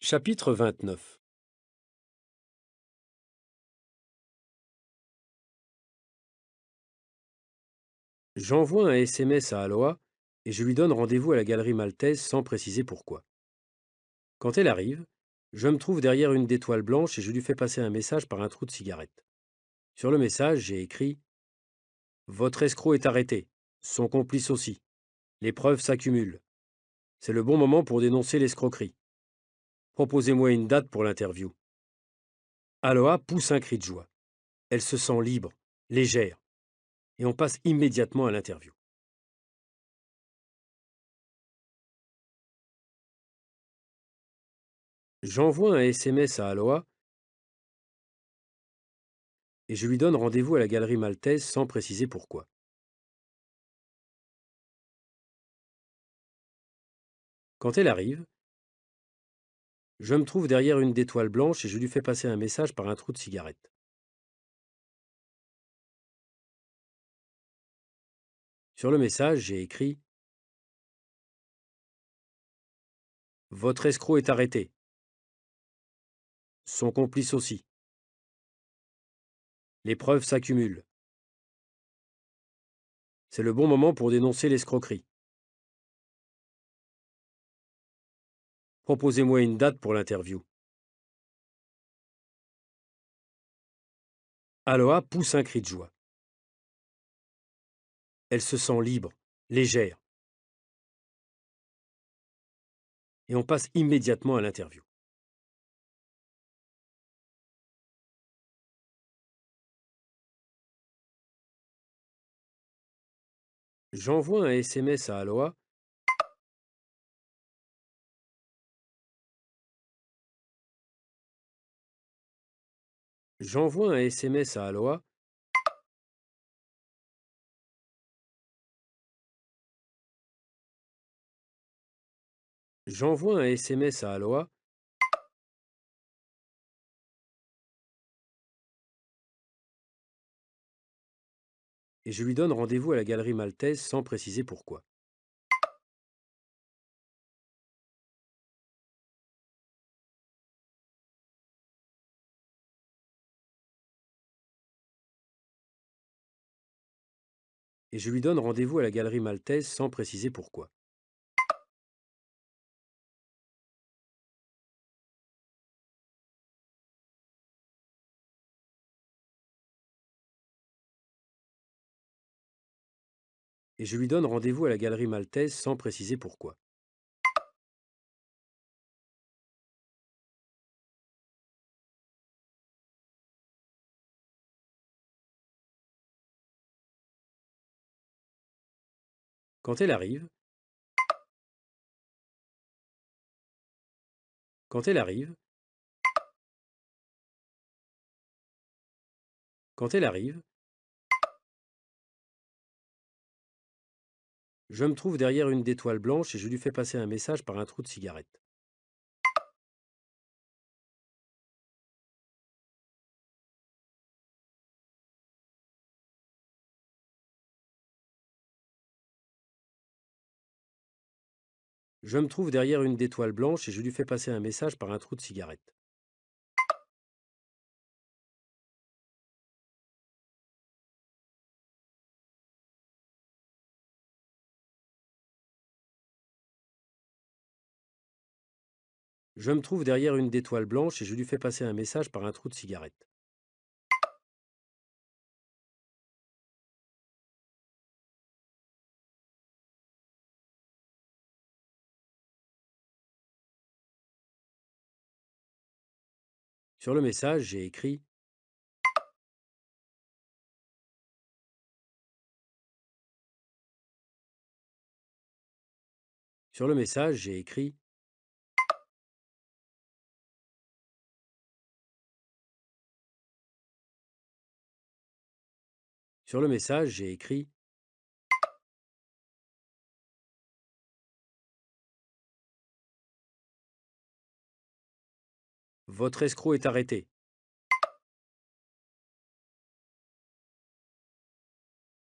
Chapitre 29. J'envoie un SMS à Aloha et je lui donne rendez-vous à la galerie maltaise sans préciser pourquoi. Quand elle arrive, je me trouve derrière une des toiles blanches et je lui fais passer un message par un trou de cigarette. Sur le message, j'ai écrit: Votre escroc est arrêté. Son complice aussi. Les preuves s'accumulent. C'est le bon moment pour dénoncer l'escroquerie. Proposez-moi une date pour l'interview. Aloha pousse un cri de joie. Elle se sent libre, légère, et on passe immédiatement à l'interview. J'envoie un SMS à Aloha et je lui donne rendez-vous à la galerie maltaise sans préciser pourquoi. Quand elle arrive, je me trouve derrière une des toiles blanches et je lui fais passer un message par un trou de cigarette. Sur le message, j'ai écrit: Votre escroc est arrêté. Son complice aussi. Les preuves s'accumulent. C'est le bon moment pour dénoncer l'escroquerie. Proposez-moi une date pour l'interview. Aloha pousse un cri de joie. Elle se sent libre, légère, et on passe immédiatement à l'interview. J'envoie un SMS à Aloha J'envoie un SMS à Aloha J'envoie un SMS à Aloha et je lui donne rendez-vous à la galerie maltaise sans préciser pourquoi. Et je lui donne rendez-vous à la galerie maltaise sans préciser pourquoi. Et je lui donne rendez-vous à la galerie maltaise sans préciser pourquoi. Quand elle arrive, quand elle arrive, quand elle arrive, je me trouve derrière une des toiles blanches et je lui fais passer un message par un trou de cigarette. Je me trouve derrière une des toiles blanches et je lui fais passer un message par un trou de cigarette. Je me trouve derrière une des toiles blanches et je lui fais passer un message par un trou de cigarette. Sur le message, j'ai écrit: Sur le message, j'ai écrit: Sur le message, j'ai écrit: Votre escroc est arrêté.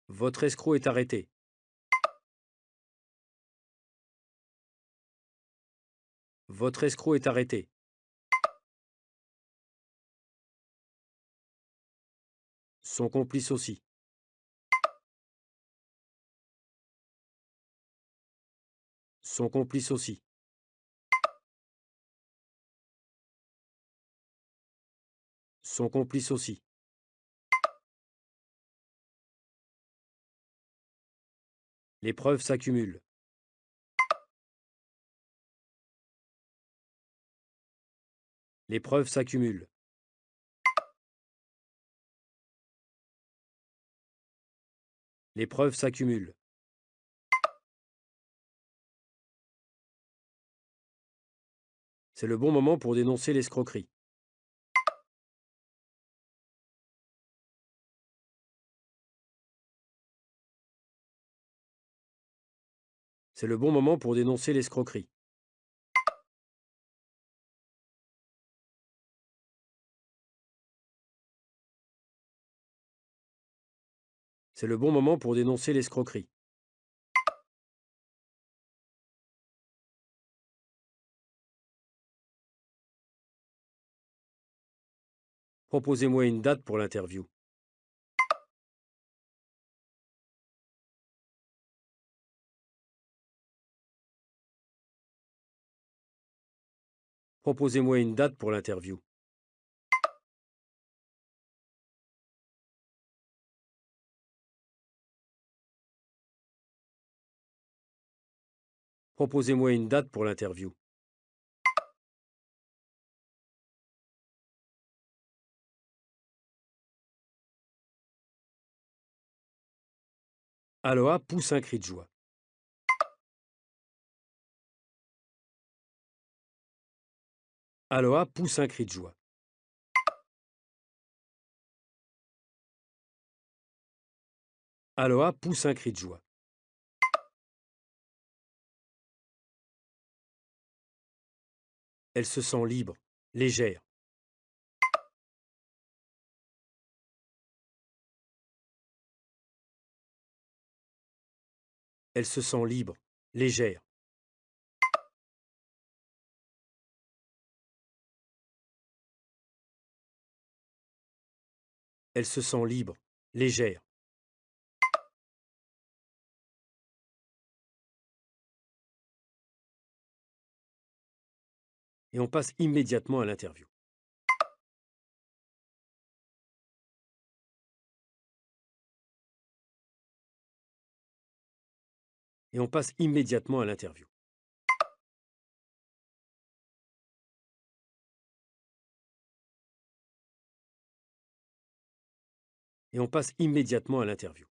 Votre escroc est arrêté. Votre escroc est arrêté. Son complice aussi. Son complice aussi. Son complice aussi. Les preuves s'accumulent. Les preuves s'accumulent. Les preuves s'accumulent. C'est le bon moment pour dénoncer l'escroquerie. C'est le bon moment pour dénoncer l'escroquerie. C'est le bon moment pour dénoncer l'escroquerie. Proposez-moi une date pour l'interview. Proposez-moi une date pour l'interview. Proposez-moi une date pour l'interview. Aloha pousse un cri de joie. Aloha pousse un cri de joie. Aloha pousse un cri de joie. Elle se sent libre, légère. Elle se sent libre, légère. Elle se sent libre, légère. Et on passe immédiatement à l'interview. Et on passe immédiatement à l'interview. Et on passe immédiatement à l'interview.